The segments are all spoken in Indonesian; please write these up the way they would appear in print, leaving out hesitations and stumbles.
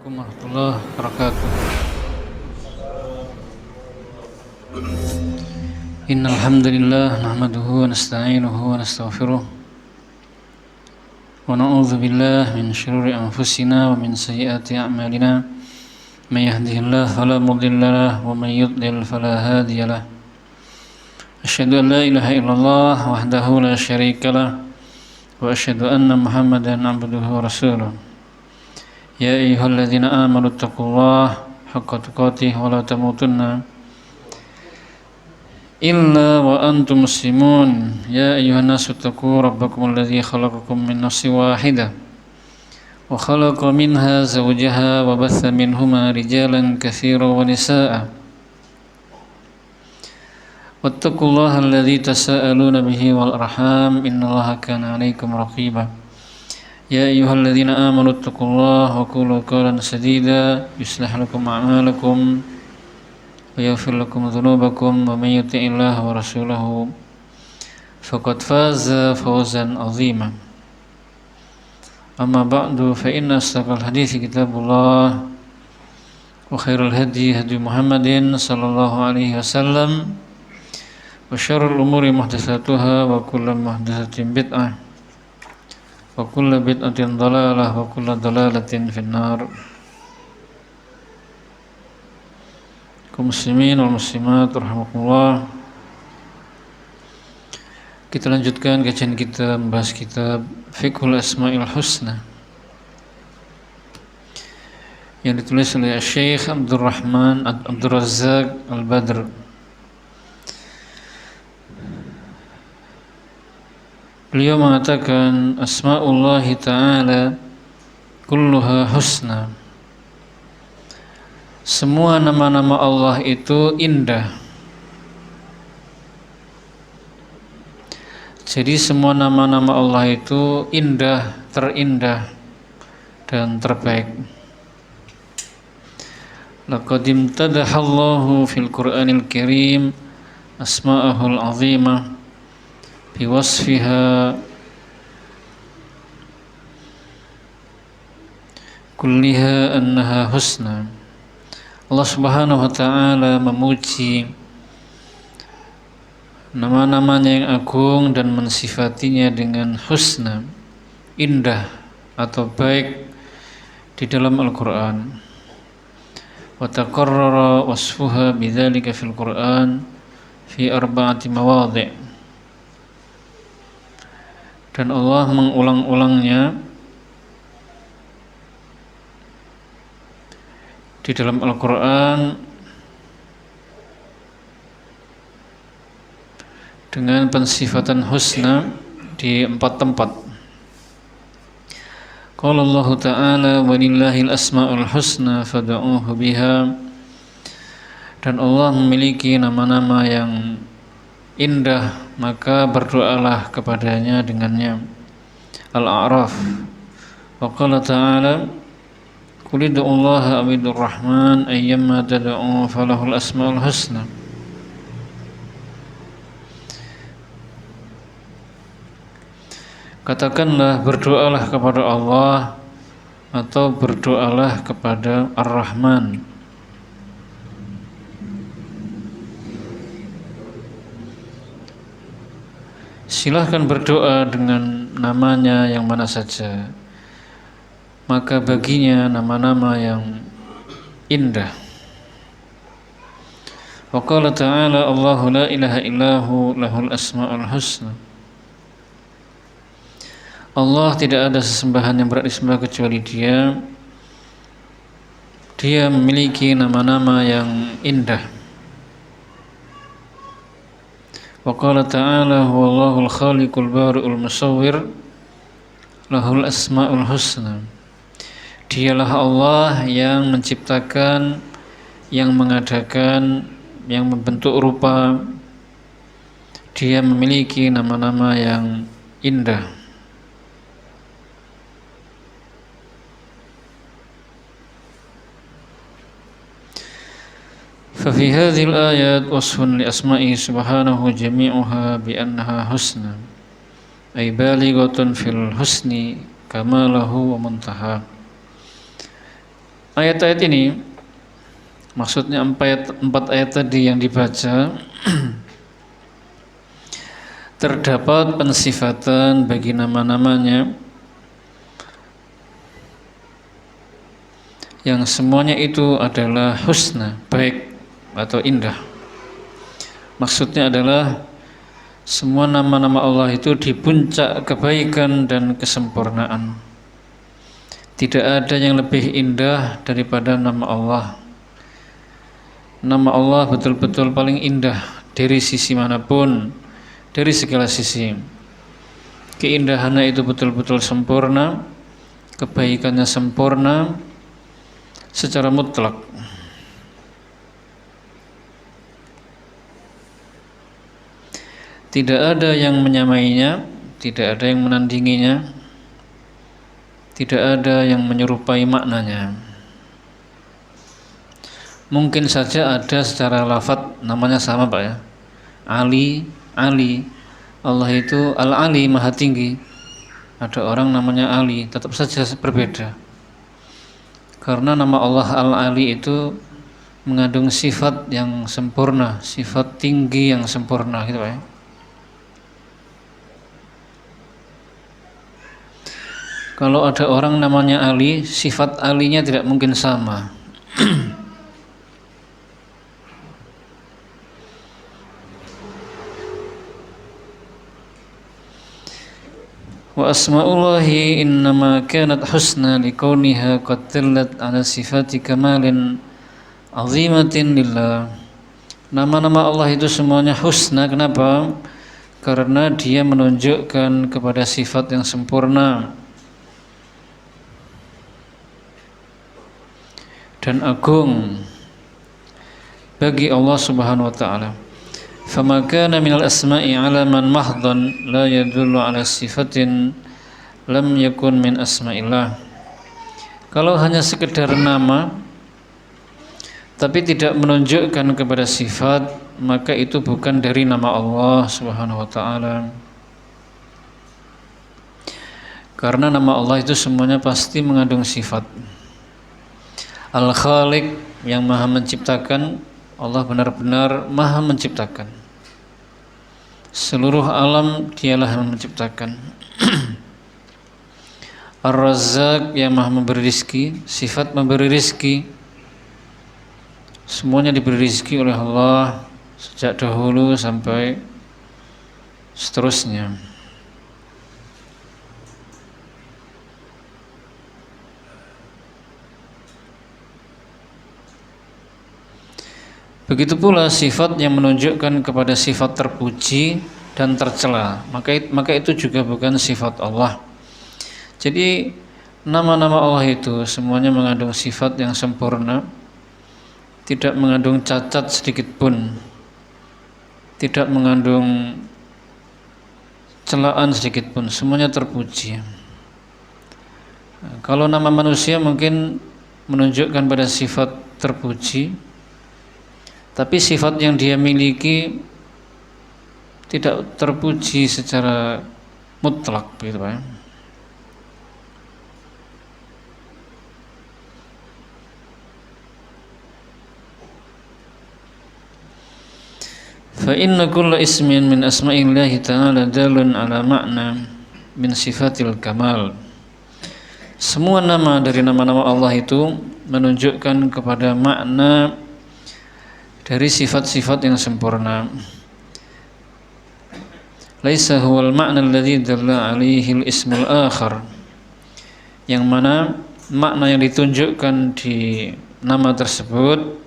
Assalamualaikum warahmatullahi wabarakatuh. Innal hamdalillah nahmaduhu wa nasta'inuhu wa nastaghfiruh wa na'udzu billahi min shururi anfusina wa min sayyiati a'malina. May yahdihillahu fala mudilla lahu wa may yudlil fala hadiya lahu. Asyhadu an la ilaha illallah wahdahu la syarika lahu wa asyhadu anna Muhammadan 'abduhu wa rasuluh. Ya ayyuhalladzina amanu taqullaha haqqa tuqatih wa la tamutunna illa wa antum muslimun. Ya ayyuhan nasu taqu rabbakumul ladzi khalaqakum min nafsin wahidah wa khalaqa minha zawjaha wa batha minhuma rijalan katsiran wa nisaa'a wattaqullaha alladzi tasaaluna bihi wal arham innallaha kana 'alaikum raqiba. Ya ayyuhalladzina amanu taqullaha wa qulu qawlan sadida yuslih lakum a'malakum wa yaghfir lakum dhunubakum wa may yuti'illaha wa rasulahu faqad faza fawzan 'azima. Amma ba'du fa inna asdaqal hadithi kitabullah wa khairal hadi hadi Muhammadin sallallahu alaihi wasallam wa syarrul umuri muhdatsatuha wa kullu muhdatsatin bid'ah wa kullu bid'atin dhalalah wa kullu dhalalatin finnar. Kaum muslimin wal muslimat rahimakumullah. Kita lanjutkan kajian kita membahas kitab Fiqhul Asma'il Husna yang ditulis oleh Syekh Abdurrahman Abdul Razzaq Al-Badr. Beliau mengatakan asma'ullahi ta'ala kulluha husna. Semua nama-nama Allah itu indah. Jadi semua nama-nama Allah itu indah, terindah dan terbaik. Laqad imtadahallahu fil Qur'anil Karim asma'ahul 'azimah biwasfiha kulliha annaha husna. Allah Subhanahu wa ta'ala memuji nama-namanya yang agung dan mensifatinya dengan husna, indah atau baik di dalam Al-Qur'an. Wa taqarrara wasfuha bidzalika fil Qur'an fi arba'ati mawadhi'. Dan Allah mengulang-ulangnya di dalam Al-Quran dengan pensifatan husna di 4 tempat. Qala Allah Ta'ala walillahil asma'ul husna fad'uuhu biha. Dan Allah memiliki nama-nama yang indah, maka berdoalah kepadanya dengannya. Al-A'raf. Wa qala ta'ala qul ud'ullaha aw ud'ur rahman ayyamma tad'u falahul asmaul husna. Katakanlah berdoalah kepada Allah atau berdoalah kepada Ar-Rahman. Silahkan berdoa dengan namanya yang mana saja, maka baginya nama-nama yang indah. Wa qala ta'ala Allahu la ilaha illahu lahul asma'ul husna. Allah tidak ada sesembahan yang berhak disembah kecuali Dia. Dia memiliki nama-nama yang indah. Wa qala ta'ala huwallahul khaliqul bari'ul musawwir lahul asma'ul husna. Dialah Allah yang menciptakan, yang mengadakan, yang membentuk rupa. Dia memiliki nama-nama yang indah. ففي هذه الآيات وصف لأسمائه سبحانه جميعها بأنها حسنى أي بالغة في الحسن كماله ومنتهى. Ayat-ayat ini, maksudnya empat ayat tadi yang dibaca, terdapat pensifatan bagi nama-namanya yang semuanya itu adalah husna, baik atau indah. Maksudnya adalah semua nama-nama Allah itu di puncak kebaikan dan kesempurnaan. Tidak ada yang lebih indah daripada nama Allah. Nama Allah betul-betul paling indah dari sisi manapun, dari segala sisi. Keindahannya itu betul-betul sempurna, kebaikannya sempurna secara mutlak. Tidak ada yang menyamainya, tidak ada yang menandinginya, tidak ada yang menyerupai maknanya. Mungkin saja ada secara lafadz namanya sama Pak ya. Ali, Ali. Allah itu Al-Ali, Maha Tinggi. Ada orang namanya Ali, tetap saja berbeda. Karena nama Allah Al-Ali itu mengandung sifat yang sempurna, sifat tinggi yang sempurna gitu Pak ya. Kalau ada orang namanya Ali, sifat Alinya tidak mungkin sama. Wa asma'ullahi innama kanat husna likauniha qad dallat ala sifati kamalin azimatin lillah. Nama-nama Allah itu semuanya husna. Kenapa? Karena dia menunjukkan kepada sifat yang sempurna dan agung bagi Allah Subhanahu wa taala. Fama kana minal asma'i 'alaman mahdhan la yadullu 'ala sifatin lam yakun min asma'illah. Kalau hanya sekedar nama tapi tidak menunjukkan kepada sifat, maka itu bukan dari nama Allah Subhanahu wa taala. Karena nama Allah itu semuanya pasti mengandung sifat. Al-Khaliq yang maha menciptakan, Allah benar-benar maha menciptakan. Seluruh alam dialah yang menciptakan. Ar-Razzaq yang maha memberi rizki, sifat memberi rizki, semuanya diberi rizki oleh Allah sejak dahulu sampai seterusnya. Begitu pula sifat yang menunjukkan kepada sifat terpuji dan tercela, maka itu juga bukan sifat Allah. Jadi nama-nama Allah itu semuanya mengandung sifat yang sempurna, tidak mengandung cacat sedikit pun, tidak mengandung celaan sedikit pun, semuanya terpuji. Kalau nama manusia mungkin menunjukkan pada sifat terpuji, tapi sifat yang dia miliki tidak terpuji secara mutlak, begitu Pak. Fa inna kulla ismin min asma'illahi ta'ala dalun ala ma'na min sifatil kamal. Semua nama dari nama-nama Allah itu menunjukkan kepada makna dari sifat-sifat yang sempurna. Laisa huwal ma'na alladhi dalla alaihi al-ismul akhar. Yang mana makna yang ditunjukkan di nama tersebut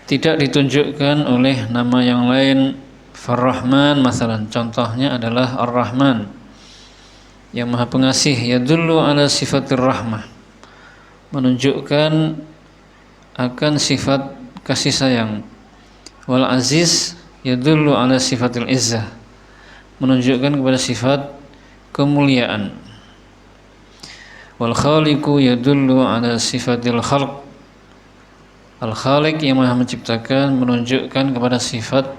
tidak ditunjukkan oleh nama yang lain. Ar-Rahman masalan, contohnya adalah Ar-Rahman yang maha pengasih, yadullu ala sifatir rahmah, menunjukkan akan sifat kasih sayang. Wal Aziz yadullu ala sifatil izzah, menunjukkan kepada sifat kemuliaan. Wal Khaliqu yadullu ala sifatil khalq, Al-Khaliq yang maha menciptakan menunjukkan kepada sifat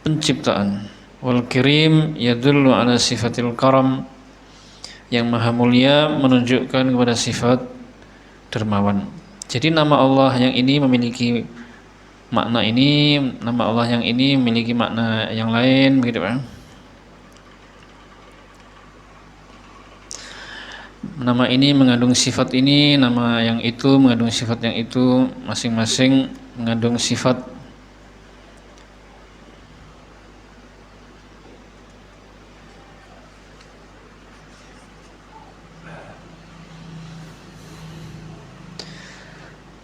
penciptaan. Wal Kirim yadullu ala sifatil karam, yang maha mulia menunjukkan kepada sifat dermawan. Jadi nama Allah yang ini memiliki makna ini, nama Allah yang ini memiliki makna yang lain, begitu kan? Nama ini mengandung sifat ini, nama yang itu mengandung sifat yang itu, masing-masing mengandung sifat.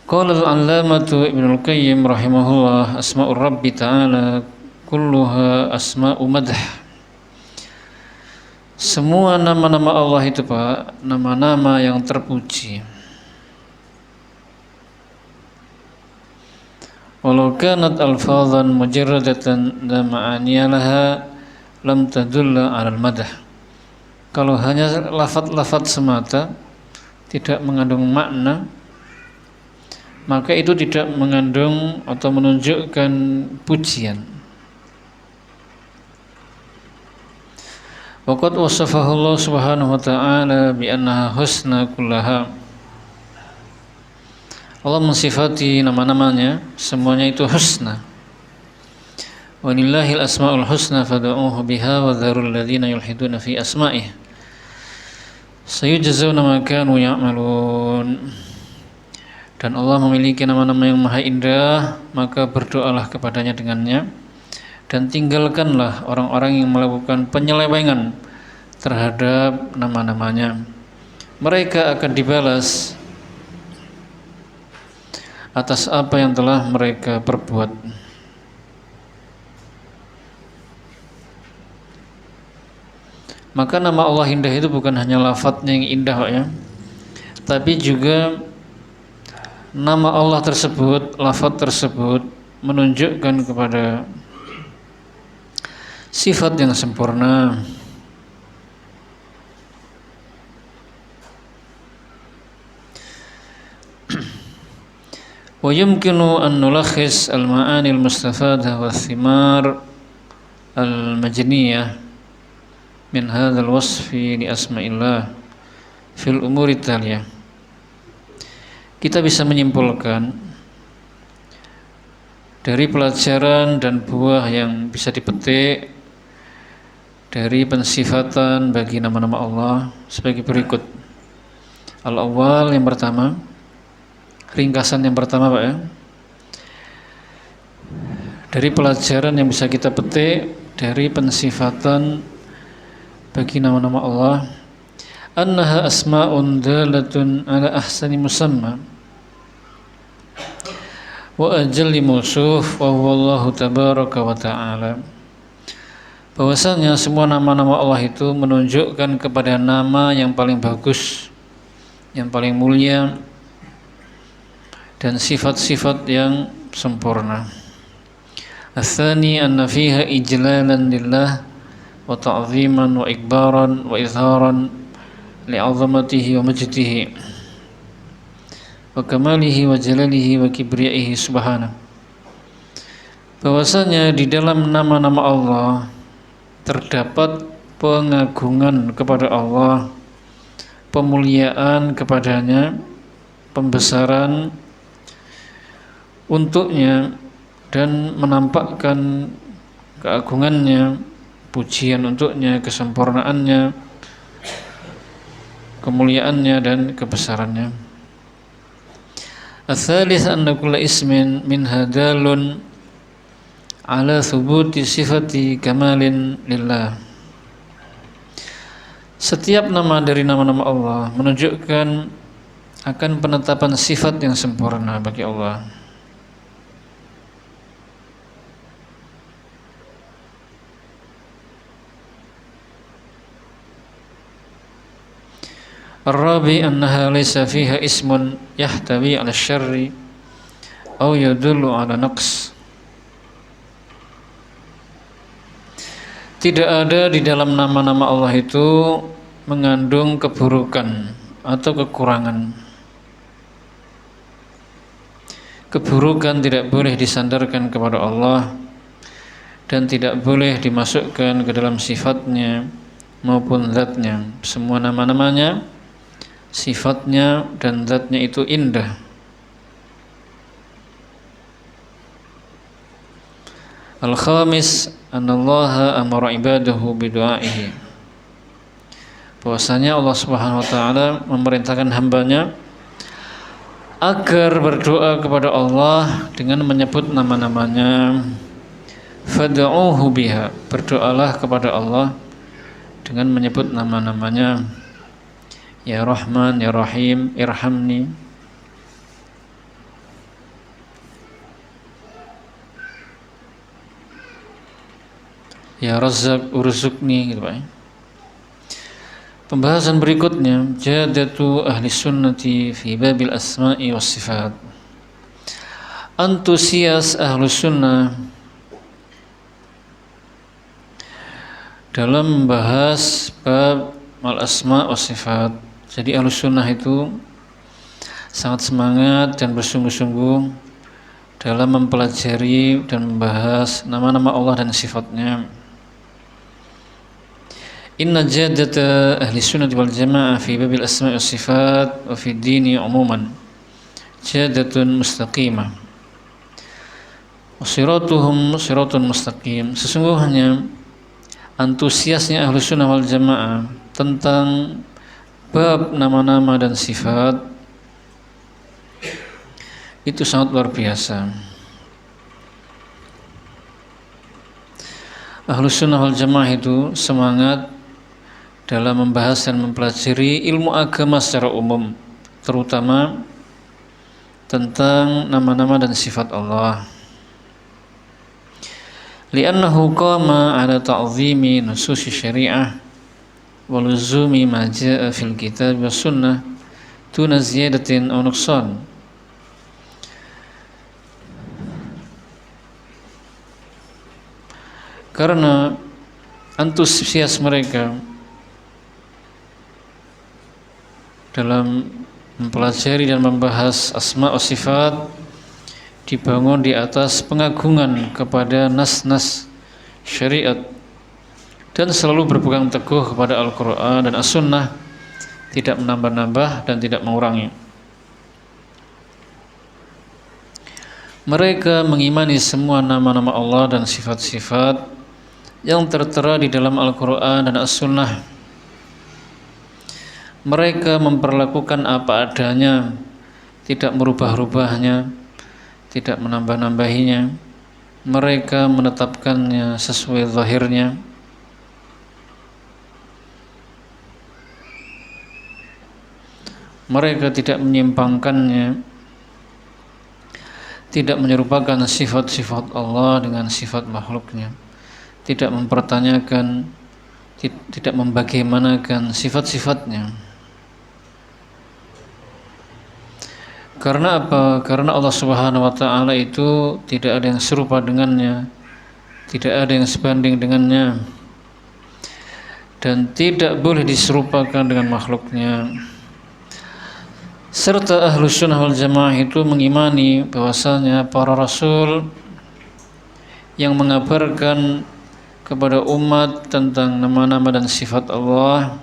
Qala al-'allamatu Ibnul Qayyim rahimahullah, asma'ur Rabbi ta'ala kulluha asma'u madh. Semua nama-nama Allah itu, Pak, nama-nama yang terpuji. Walau kanat alfadhan mujarradatan la ma'aniya laha lam tadulla 'alal madh. Kalau hanya lafaz-lafaz semata tidak mengandung makna, maka itu tidak mengandung atau menunjukkan pujian. Waqad wasafahu Allah Subhanahu wa ta'ala bi annaha husna kullaha. Allah mensifati nama-namanya semuanya itu husna. Walillahil asmaul husna fad'uuhu biha wa dzarul ladzina yulhiduna fi asma'ihi sayujzauna ma kanu ya'malun. Dan Allah memiliki nama-nama yang maha indah, maka berdoalah kepadanya dengannya, dan tinggalkanlah orang-orang yang melakukan penyelewengan terhadap nama-namanya. Mereka akan dibalas atas apa yang telah mereka perbuat. Maka nama Allah indah itu bukan hanya lafadznya yang indah, Pak, ya, tapi juga nama Allah tersebut, lafadz tersebut menunjukkan kepada sifat yang sempurna. Wa yumkinu an nulakhis al-ma'ani al-mustafadah wa thimar al-majniyah min hadzal wasfi li asma'illah fil umuri taliyah. Kita bisa menyimpulkan dari pelajaran dan buah yang bisa dipetik dari pensifatan bagi nama-nama Allah sebagai berikut. Al-awwal, yang pertama, ringkasan yang pertama, Pak, ya. Dari pelajaran yang bisa kita petik dari pensifatan bagi nama-nama Allah, annaha asma'un dalatun ala ahsani musamma wa ajalli mawsuf wa huwa Allahu tabaraka wa ta'ala. Bahwasanya semua nama-nama Allah itu menunjukkan kepada nama yang paling bagus, yang paling mulia, dan sifat-sifat yang sempurna. Ats-tsani anna fiha ijlalan lillah wa ta'ziman wa ikbaran wa izharan li'azamatihi wa majdihi wa kamalihi wa jalalihi wa kibriyaihi subhanahu. Bahwasanya di dalam nama-nama Allah terdapat pengagungan kepada Allah, pemuliaan kepadanya, pembesaran untuknya, dan menampakkan keagungannya, pujian untuknya, kesempurnaannya, kemuliaannya, dan kebesarannya. Ats-tsalits anna kulla ismin min hadalun ala thubuti sifati kamalin lillah. Setiap nama dari nama-nama Allah menunjukkan akan penetapan sifat yang sempurna bagi Allah. Ar-rabi annaha laysa fiha ismun yahtawi 'ala syarri aw yadullu 'ala naqs. Tidak ada di dalam nama-nama Allah itu mengandung keburukan atau kekurangan. Keburukan tidak boleh disandarkan kepada Allah dan tidak boleh dimasukkan ke dalam sifatnya maupun zatnya. Semua nama-namanya, sifatnya dan zatnya itu indah. Al-khamis anallaha amara ibadahu bidu'aihi, bahwasanya Allah Subhanahu wa taala memerintahkan hambanya agar berdoa kepada Allah dengan menyebut nama-namanya. Fad'uhu biha, berdoalah kepada Allah dengan menyebut nama-namanya. Ya Rahman, Ya Rahim, irhamni. Ya Razzaq, urzukni, gitu Pak. Pembahasan berikutnya, jadatu ahli sunnati fi babil asma'i was sifat. Antusias ahlu sunnah dalam membahas bab al-asma' was sifat. Jadi ahlu sunnah itu sangat semangat dan bersungguh-sungguh dalam mempelajari dan membahas nama-nama Allah dan sifatnya. Inna jadata ahli sunnah wal jamaah fi babil asma' was sifat wa fi dini umuman jadatun mustaqimah wa siratuhum siratun mustaqim. Sesungguhnya antusiasnya ahli sunnah wal jamaah tentang bab nama-nama dan sifat itu sangat luar biasa. Ahlu sunnah wal jamaah itu semangat dalam membahas dan mempelajari ilmu agama secara umum, terutama tentang nama-nama dan sifat Allah. Li'annahu qama ala ta'zimi nususi syariah wa luzumi ma ja'a fil kitab wa sunnah tuna ziyadatin aw nuqsan. Karena antusias mereka dalam mempelajari dan membahas asma wa sifat dibangun di atas pengagungan kepada nas-nas syariat dan selalu berpegang teguh kepada Al-Quran dan As-Sunnah, tidak menambah-nambah dan tidak mengurangi. Mereka mengimani semua nama-nama Allah dan sifat-sifat yang tertera di dalam Al-Quran dan As-Sunnah. Mereka memperlakukan apa adanya, tidak merubah-rubahnya, tidak menambah-nambahinya. Mereka menetapkannya sesuai zahirnya. Mereka tidak menyimpangkannya, tidak menyerupakan sifat-sifat Allah dengan sifat makhluknya, tidak mempertanyakan, tidak membagaimanakan sifat-sifatnya. Karena apa? Karena Allah Subhanahu wa taala itu tidak ada yang serupa dengannya, tidak ada yang sebanding dengannya, dan tidak boleh diserupakan dengan makhluknya. Serta ahlu sunnah wal jamaah itu mengimani bahwasanya para rasul yang mengabarkan kepada umat tentang nama-nama dan sifat Allah,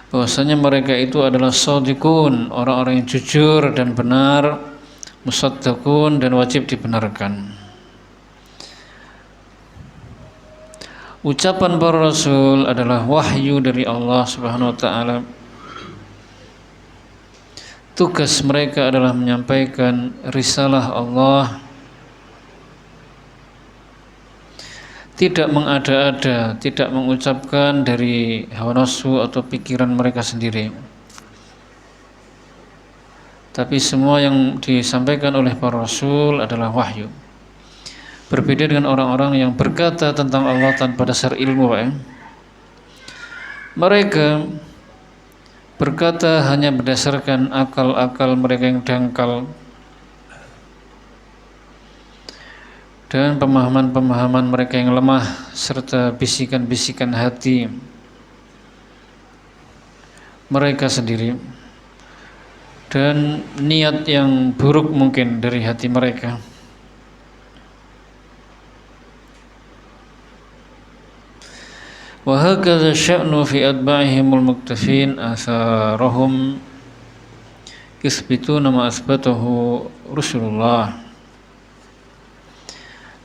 bahwasanya mereka itu adalah shadiqun, orang-orang yang jujur dan benar, musaddaqun, dan wajib dibenarkan. Ucapan para rasul adalah wahyu dari Allah Subhanahu wa taala. Tugas mereka adalah menyampaikan risalah Allah, tidak mengada-ada, tidak mengucapkan dari hawa nafsu atau pikiran mereka sendiri. Tapi semua yang disampaikan oleh para rasul adalah wahyu. Berbeda dengan orang-orang yang berkata tentang Allah tanpa dasar ilmu, Mereka berkata hanya berdasarkan akal-akal mereka yang dangkal dan pemahaman-pemahaman mereka yang lemah, serta bisikan-bisikan hati mereka sendiri dan niat yang buruk mungkin dari hati mereka. wa hakadha sya'nu fi atba'ihimul muktafin atharahum yuthbituna ma asbatahu Rasulullah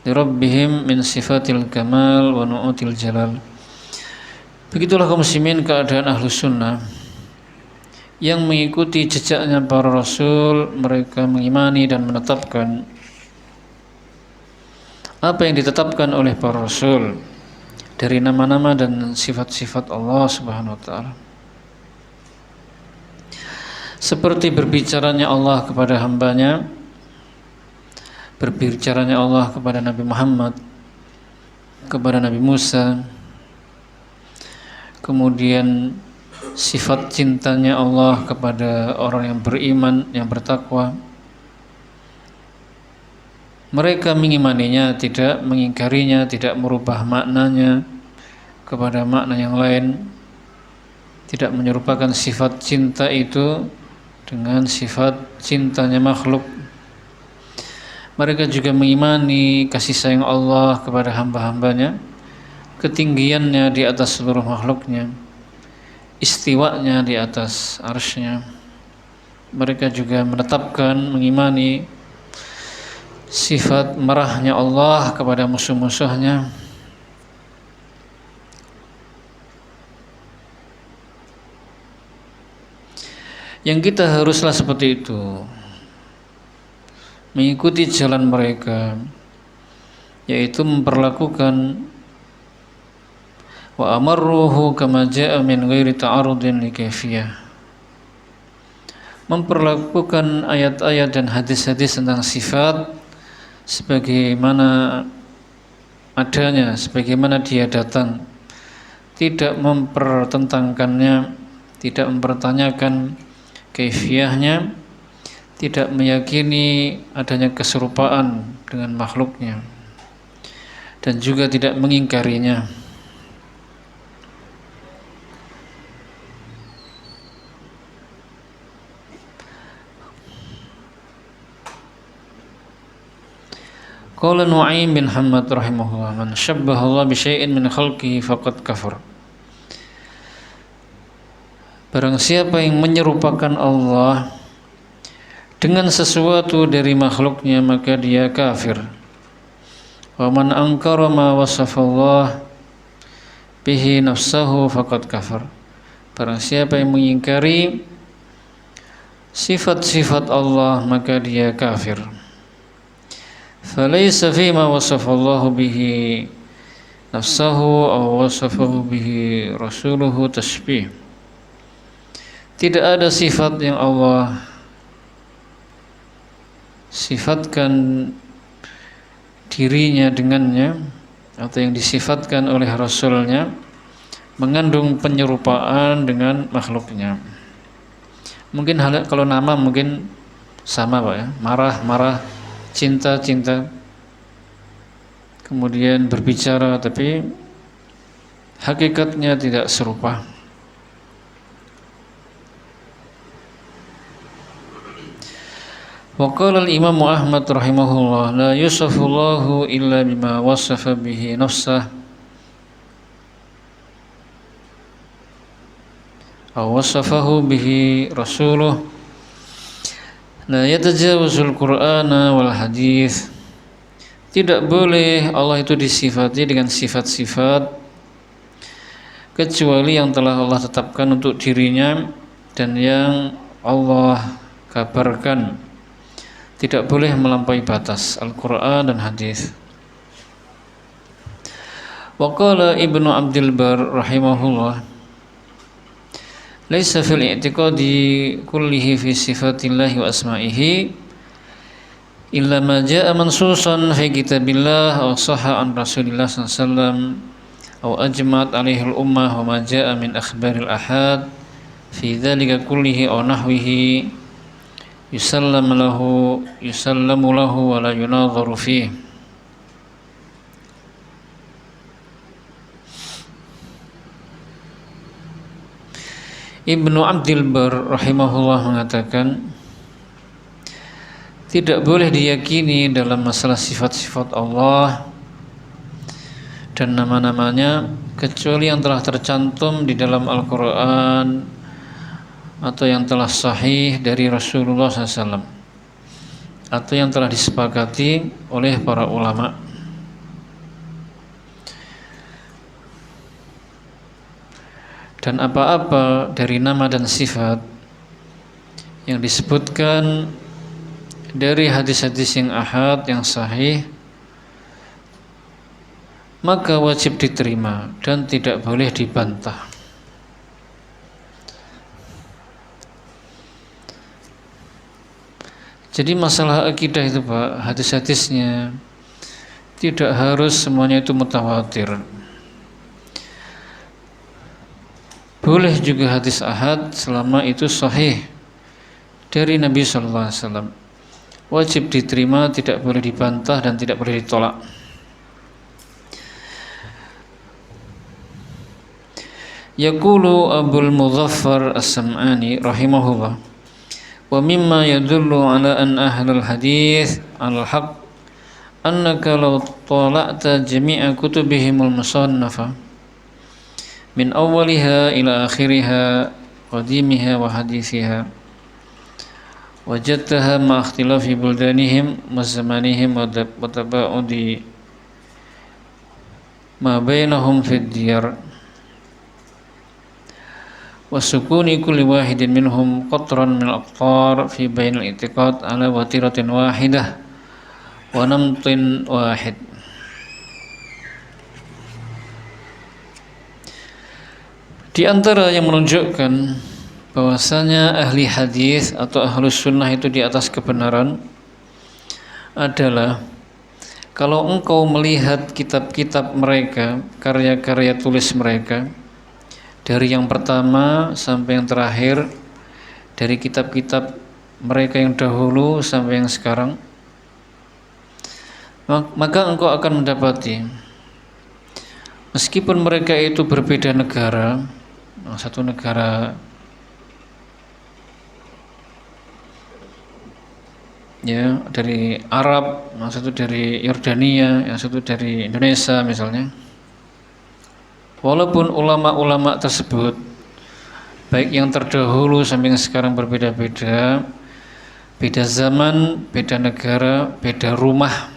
li rabbihim min sifatil kamal wa nu'util jalal. Begitulah kaum muslimin keadaan ahlus sunnah yang mengikuti jejaknya para rasul. Mereka mengimani dan menetapkan apa yang ditetapkan oleh para rasul dari nama-nama dan sifat-sifat Allah Subhanahu wa taala. Seperti berbicaranya Allah kepada hambanya, berbicaranya Allah kepada Nabi Muhammad, kepada Nabi Musa, kemudian sifat cintanya Allah kepada orang yang beriman, yang bertakwa. Mereka mengimaninya, tidak mengingkarinya, tidak merubah maknanya kepada makna yang lain, tidak menyerupakan sifat cinta itu dengan sifat cintanya makhluk. Mereka juga mengimani kasih sayang Allah kepada hamba-hambanya, ketinggiannya di atas seluruh makhluknya, istiwanya di atas arsy-Nya. Mereka juga menetapkan, mengimani sifat marahnya Allah kepada musuh-musuhnya. Yang kita haruslah seperti itu, mengikuti jalan mereka, yaitu memperlakukan wa amarruhu kama jaa min ghairi ta'arudin li kaifiyah, memperlakukan ayat-ayat dan hadis-hadis tentang sifat sebagaimana adanya, sebagaimana dia datang, tidak mempertentangkannya, tidak mempertanyakan kaifiyahnya, tidak meyakini adanya keserupaan dengan makhluknya, dan juga tidak mengingkarinya. Qala Nu'aim bin Hammad rahimahullah, man syabbaha Allah bi syai'in min khalqihi faqad kafar. Barang siapa yang menyerupakan Allah dengan sesuatu dari makhluknya, maka dia kafir. Wa man ankara ma wasafa Allah bihi nafsahu faqad kafar. Barang siapa yang mengingkari sifat-sifat Allah, maka dia kafir. Falaysa fima wasafa Allah bihi nafsahu aw wasafahu bihi rasuluhu tashbih. Tidak ada sifat yang Allah sifatkan dirinya dengannya atau yang disifatkan oleh Rasulnya mengandung penyerupaan dengan makhluknya. Mungkin kalau nama mungkin sama Pak ya, marah, cinta, kemudian berbicara, tapi hakikatnya tidak serupa. Wa qala al-Imam Ahmad rahimahullah, la yusafullahu illa bima wasafa bihi nafsah aw wasafahu bihi rasuluh, la yatajawazul Qur'ana wal hadis. Tidak boleh Allah itu disifati dengan sifat-sifat kecuali yang telah Allah tetapkan untuk dirinya dan yang Allah kabarkan. Tidak boleh melampaui batas Al-Quran dan hadis. Wa qala Ibnu Abdul Bar rahimahullah, laisa fil i'tiqadi kullihi fi sifatillahi wa asma'ihi illa ma jaa mansusan fi kitabillah aw sahha an Rasulillah sallallahu alaihi wasallam aw ajma'at alaihi al-ummah wa ma jaa min akhbaril ahad fi dzalika kullihi aw nahwihi yusallamu lahu wa la yunadharu fihi. Ibnu Abdul Bar rahimahullah mengatakan, tidak boleh diyakini dalam masalah sifat-sifat Allah dan nama-namanya kecuali yang telah tercantum di dalam Al-Quran atau yang telah sahih dari Rasulullah SAW atau yang telah disepakati oleh para ulama. Dan apa-apa dari nama dan sifat yang disebutkan dari hadis-hadis yang ahad, yang sahih, maka wajib diterima dan tidak boleh dibantah. Jadi masalah akidah itu Pak, hadis-hadisnya tidak harus semuanya itu mutawatir. Boleh juga hadis ahad selama itu sahih dari Nabi sallallahu alaihi wasallam. Wajib diterima, tidak boleh dibantah dan tidak boleh ditolak. Yaqulu Abul Mudzaffar As-Sam'ani rahimahullah, wa mimma yadullu ala an ahlul hadis al-haq annaka law tala'ta jami'a kutubihimul musannafa min awwaliha ila akhiriha qadimiha wa hadithiha wajadtaha ma ikhtilafi buldanihim wa zamanihim wa taba'udi ma bainahum fid diyar wa sukuni kulli wahidin minhum qatran min al-aqtar fi bainal i'tiqad ala watiratin wahidah wa namtin wahid. Di antara yang menunjukkan bahwasanya ahli hadis atau ahlus sunnah itu di atas kebenaran adalah kalau engkau melihat kitab-kitab mereka, karya-karya tulis mereka, dari yang pertama sampai yang terakhir, dari kitab-kitab mereka yang dahulu sampai yang sekarang, maka engkau akan mendapati meskipun mereka itu berbeda negara, satu negara ya dari Arab, yang satu dari Yordania, yang satu dari Indonesia misalnya, walaupun ulama-ulama tersebut baik yang terdahulu sampai yang sekarang berbeda-beda, beda zaman, beda negara, beda rumah,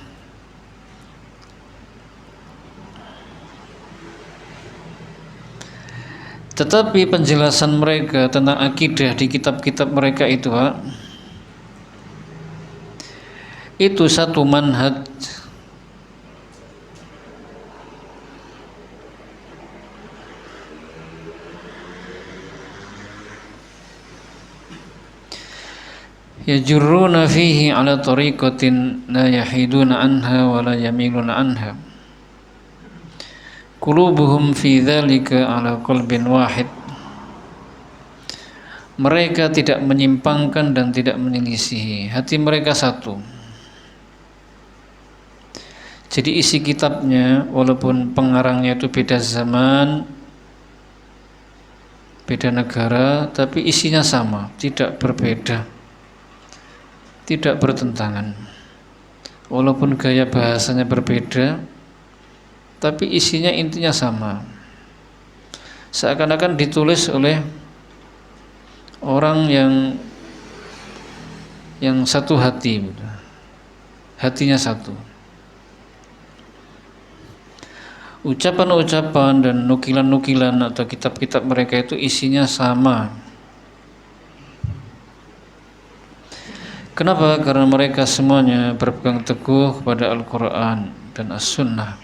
tetapi penjelasan mereka tentang akidah di kitab-kitab mereka itu satu manhaj. Yajurruna fihi ala tariqatin la yahiduna anha wa la yamiluna anha. Qulubuhum fi dzalika ala qalbin wahid. Mereka tidak menyimpangkan dan tidak menyelisihi, hati mereka satu. Jadi isi kitabnya walaupun pengarangnya itu beda zaman, beda negara, tapi isinya sama, tidak berbeda, tidak bertentangan. Walaupun gaya bahasanya berbeda, tapi isinya intinya sama. Seakan-akan ditulis oleh orang yang satu hati, hatinya satu. Ucapan-ucapan dan nukilan-nukilan atau kitab-kitab mereka itu isinya sama. Kenapa? Karena mereka semuanya berpegang teguh kepada Al-Quran dan As-Sunnah.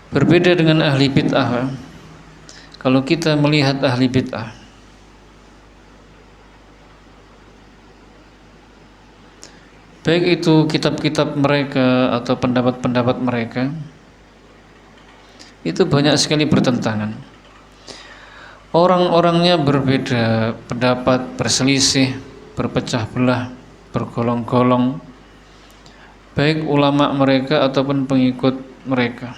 Berbeda dengan ahli bid'ah. Kalau kita melihat ahli bid'ah, baik itu kitab-kitab mereka atau pendapat-pendapat mereka, itu banyak sekali bertentangan. Orang-orangnya berbeda pendapat, berselisih, berpecah belah, bergolong-golong, baik ulama mereka ataupun pengikut mereka.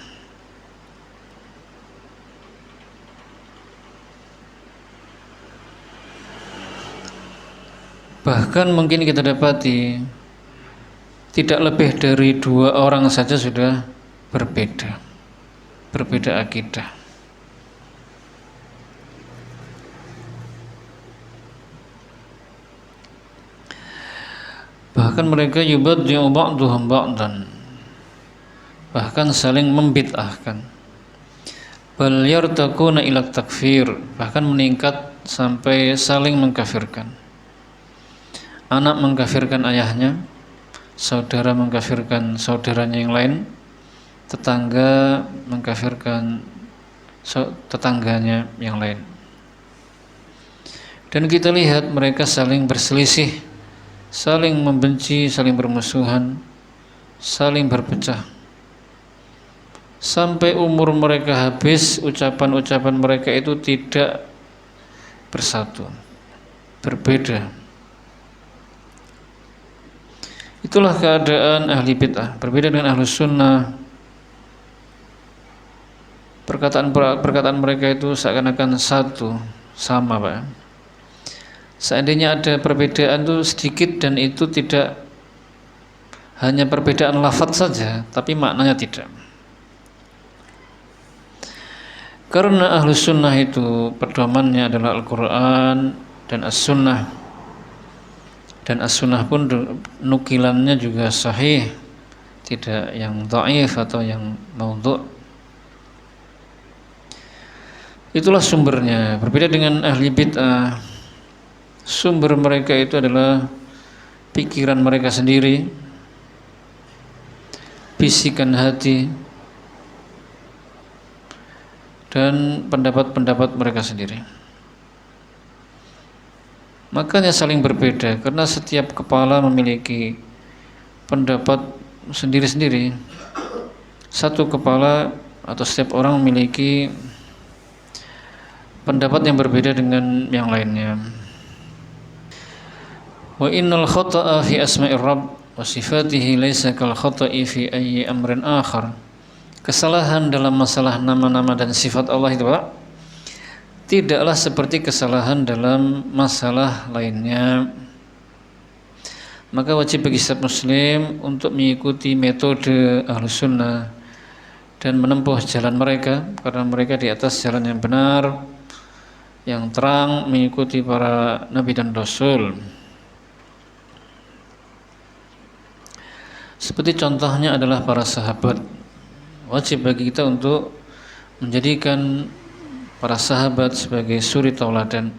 Bahkan mungkin kita dapati tidak lebih dari 2 orang saja sudah berbeda akidah. Bahkan mereka yubaddi'u ba'duhum ba'dan, bahkan saling membid'ahkan. Bal yartaquna ila takfir, bahkan meningkat sampai saling mengkafirkan. Anak mengkafirkan ayahnya, saudara mengkafirkan saudaranya yang lain, tetangga mengkafirkan tetangganya yang lain. Dan kita lihat mereka saling berselisih, saling membenci, saling bermusuhan, saling berpecah. Sampai umur mereka habis, ucapan-ucapan mereka itu tidak bersatu, berbeda. Itulah keadaan ahli bid'ah, berbeda dengan ahlu sunnah. Perkataan mereka itu seakan-akan satu, sama, Pak. Seandainya ada perbedaan itu sedikit, dan itu tidak hanya perbedaan lafaz saja, tapi maknanya tidak. Karena ahlu sunnah itu pedomannya adalah Al-Quran dan As-Sunnah, dan As-Sunnah pun nukilannya juga sahih, tidak yang dhaif atau yang maudhu'. Itulah sumbernya. Berbeda dengan ahli bid'ah, sumber mereka itu adalah pikiran mereka sendiri, bisikan hati, dan pendapat-pendapat mereka sendiri. Makanya saling berbeda, karena setiap kepala memiliki pendapat sendiri-sendiri. Satu kepala atau setiap orang memiliki pendapat yang berbeda dengan yang lainnya. Wa innal khata'a fi asma'ir rabb wa sifatihi laisa kal khata'i fi ayyi amrin akhar. Kesalahan dalam masalah nama-nama dan sifat Allah itu, Pak, tidaklah seperti kesalahan dalam masalah lainnya. Maka wajib bagi setiap muslim untuk mengikuti metode Ahlus Sunnah dan menempuh jalan mereka, karena mereka di atas jalan yang benar, yang terang, mengikuti para nabi dan rasul. Seperti contohnya adalah para sahabat. Wajib bagi kita untuk menjadikan para sahabat sebagai suri tauladan,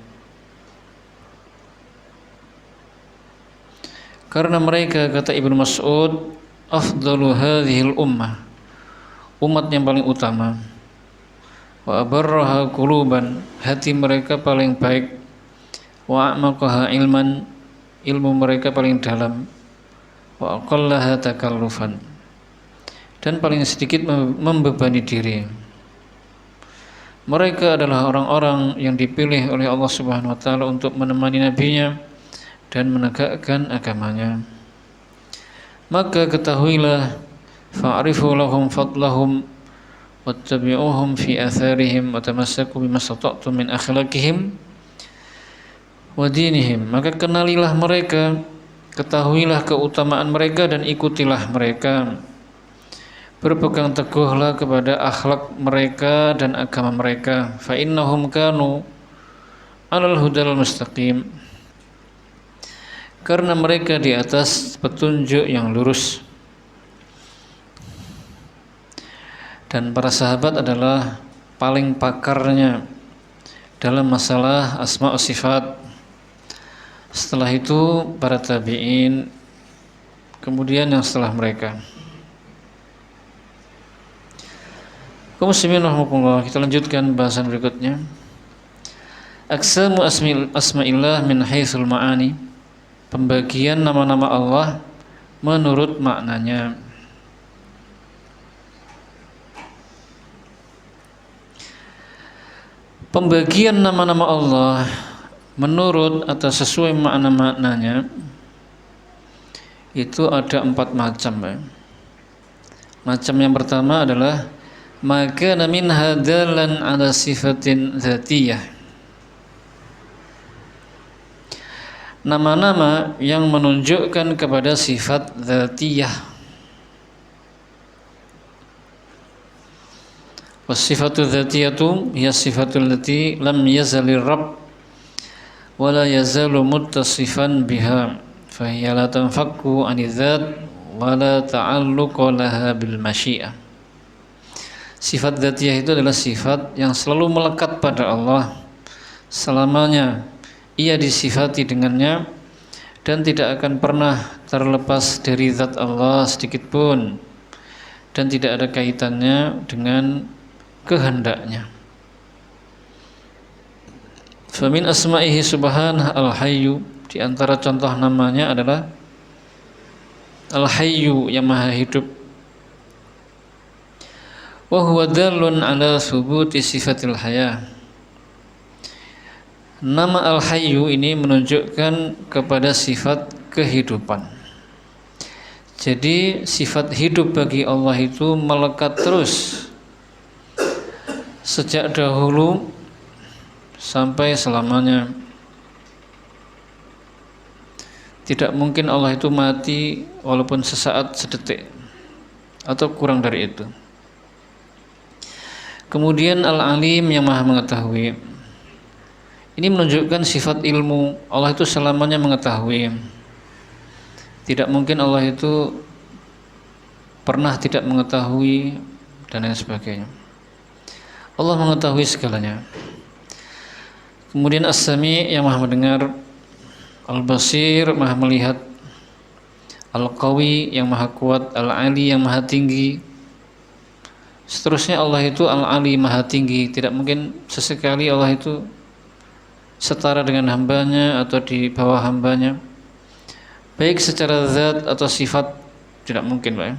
karena mereka, kata Ibnu Mas'ud, afdalu hadhil ummah, umat yang paling utama, wa abarraha quluban, hati mereka paling baik, wa a'maqaha ilman, ilmu mereka paling dalam, wa aqallaha takallufan, dan paling sedikit membebani diri. Mereka adalah orang-orang yang dipilih oleh Allah Subhanahu wa taala untuk menemani nabinya dan menegakkan agamanya. Maka ketahuilah, fa'rifu lahum fadlahum wattabi'uhum fi atharihim wa tamassaku bima stata'tum min akhlaqihim wa dinihim. Maka kenalilah mereka, ketahuilah keutamaan mereka, dan ikutilah mereka. Berpegang teguhlah kepada akhlak mereka dan agama mereka. Fa innahum kanu 'alal hudal mustaqim, karena mereka di atas petunjuk yang lurus. Dan para sahabat adalah paling pakarnya dalam masalah asma' wa sifat. Setelah itu para tabi'in, kemudian yang setelah mereka. Kaum muslimin rahimakumullah, kita lanjutkan bahasan berikutnya. Aqsamu asma'illah min haitsul ma'ani, pembagian nama-nama Allah menurut maknanya. Pembagian nama-nama Allah menurut atau sesuai makna-maknanya itu ada 4 macam. Macam yang pertama adalah maka min hadalan ala sifatin dzatiyah, nama-nama yang menunjukkan kepada sifat dzatiyah. Wasifatu dzatiyatu hiya sifatul lati lam yazalir rabb wa la yazalu muttasifan biha fa hiya la tanfakku 'ani dzat wa la ta'alluqa laha bil masyiah. Sifat dzatiyah itu adalah sifat yang selalu melekat pada Allah, selamanya ia disifati dengannya dan tidak akan pernah terlepas dari zat Allah sedikit pun, dan tidak ada kaitannya dengan kehendaknya. Famin asma'ihi subhanahu al-hayyu, di antara contoh namanya adalah al-hayyu, yang maha hidup. Wa huwa dallun ala thubuti sifatil haya. Nama al-hayyu ini menunjukkan kepada sifat kehidupan. Jadi sifat hidup bagi Allah itu melekat terus sejak dahulu sampai selamanya. Tidak mungkin Allah itu mati walaupun sesaat, sedetik, atau kurang dari itu. Kemudian al-alim, yang maha mengetahui. Ini menunjukkan sifat ilmu. Allah itu selamanya mengetahui. Tidak mungkin Allah itu pernah tidak mengetahui dan lain sebagainya. Allah mengetahui segalanya. Kemudian as-sami', yang maha mendengar. Al-basir, maha melihat. Al-qawi, yang maha kuat. Al-ali, yang maha tinggi. Seterusnya Allah itu al-ali, maha tinggi. Tidak mungkin sesekali Allah itu setara dengan hambanya atau di bawah hambanya, baik secara zat atau sifat, tidak mungkin, Pak.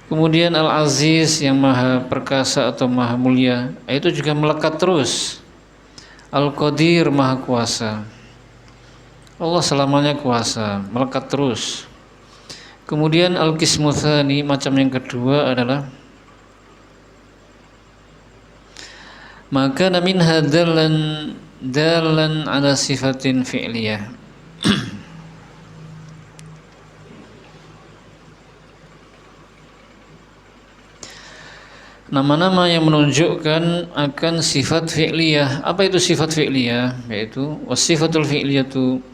Kemudian al-aziz, yang maha perkasa atau maha mulia, itu juga melekat terus. Al-qadir, maha kuasa. Allah selamanya kuasa, melekat terus. Kemudian al-qismu tsani, macam yang kedua adalah maka min hadalan dalan ala sifatin fi'liyah. Nama-nama yang menunjukkan akan sifat fi'liyah. Apa itu sifat fi'liyah? Yaitu wasifatul fi'liyatu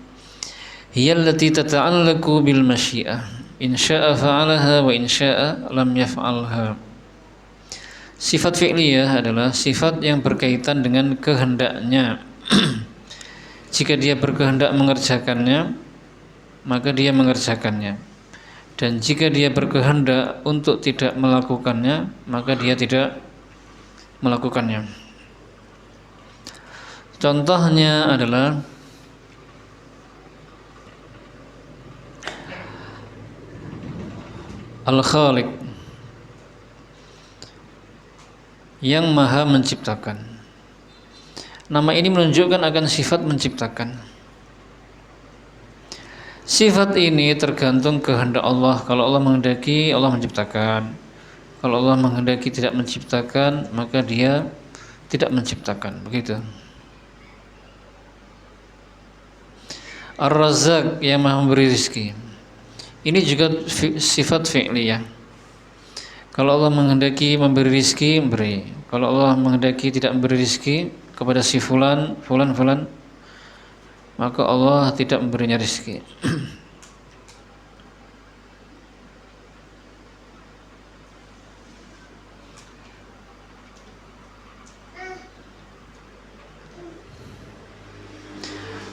hiya allati tata'allaqu bil masyiah. In syaa'a fa'alaha wa in syaa'a lam yaf'alha. Sifat fi'liyah adalah sifat yang berkaitan dengan kehendaknya. Jika dia berkehendak mengerjakannya, maka dia mengerjakannya. Dan jika dia berkehendak untuk tidak melakukannya, maka dia tidak melakukannya. Contohnya adalah Al-Khaliq, yang maha menciptakan. Nama ini menunjukkan akan sifat menciptakan. Sifat ini tergantung kehendak Allah. Kalau Allah menghendaki, Allah menciptakan. Kalau Allah menghendaki tidak menciptakan, maka dia tidak menciptakan. Begitu. Ar-Razzaq, yang maha memberi rezeki. Ini juga sifat fi'liyah. Kalau Allah menghendaki memberi rezeki, memberi. Kalau Allah menghendaki tidak memberi rezeki kepada si fulan, maka Allah tidak memberinya rezeki.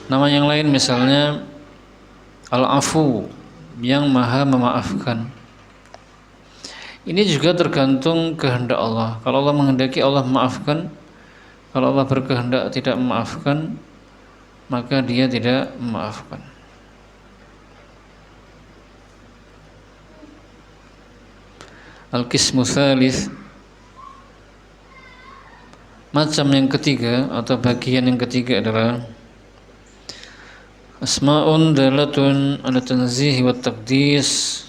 Nama yang lain misalnya Al-Afu, yang maha memaafkan. Ini juga tergantung kehendak Allah. Kalau Allah menghendaki, Allah memaafkan. Kalau Allah berkehendak tidak memaafkan, maka dia tidak memaafkan. Al-qismu tsalits, macam yang ketiga atau bagian yang ketiga adalah asma'un dalatun ala tanzihi wa taqdis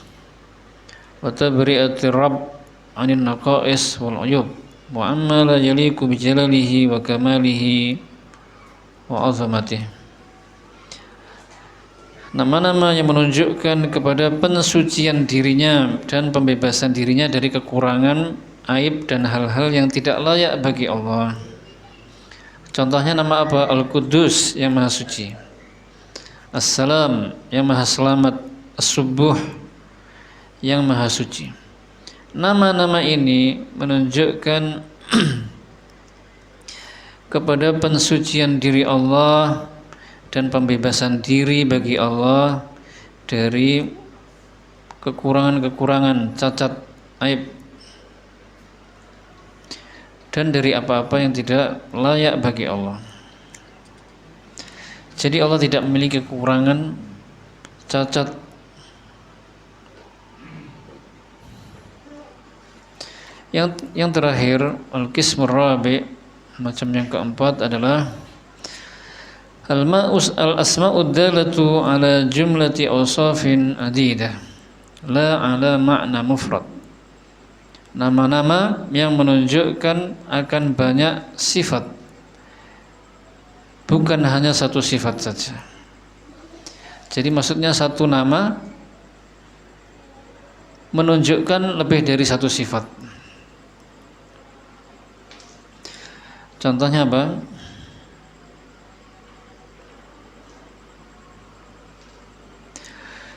wa tabri'atir rabb 'anil naqais wal 'uyub wa amma la yaliqu bi jalalihi wa kamalihi wa 'azamatihi. Nama-nama yang menunjukkan kepada pensucian dirinya dan pembebasan dirinya dari kekurangan aib dan hal-hal yang tidak layak bagi Allah. Contohnya nama apa? Al-Quddus, yang maha suci. As-Salam, yang maha selamat. As-Subuh, yang maha suci. Nama-nama ini menunjukkan kepada pensucian diri Allah dan pembebasan diri bagi Allah dari kekurangan-kekurangan, cacat, aib, dan dari apa-apa yang tidak layak bagi Allah. Jadi Allah tidak memiliki kekurangan, cacat. Yang terakhir, al-qismur rabi', macam yang keempat adalah al-asma'ud dalatu ala jumlati awsafin adidah la ala ma'na mufrad. Nama-nama yang menunjukkan akan banyak sifat, bukan hanya satu sifat saja. Jadi maksudnya satu nama menunjukkan lebih dari satu sifat. Contohnya apa?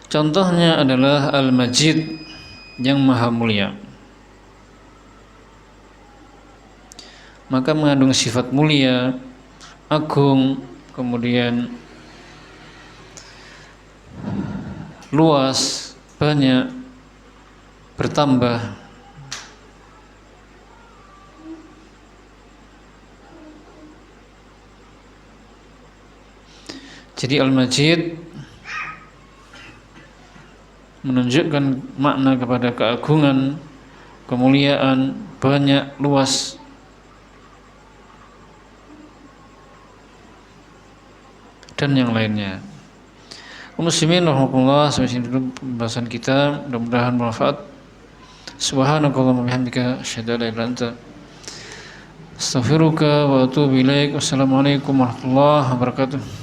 Contohnya adalah Al-Majid, yang maha mulia. Maka mengandung sifat mulia, agung, kemudian luas, banyak, bertambah. Jadi Al-Majid menunjukkan makna kepada keagungan, kemuliaan, banyak, luas. Dan yang lainnya. Muslimin rahimakumullah, sampai sini dulu pembahasan kita, mudah-mudahan bermanfaat. Subhanakallahumma bihamdika asyhadu an la ilaha illa anta astaghfiruka wa atubu ilaik. Wassalamualaikum warahmatullahi wabarakatuh.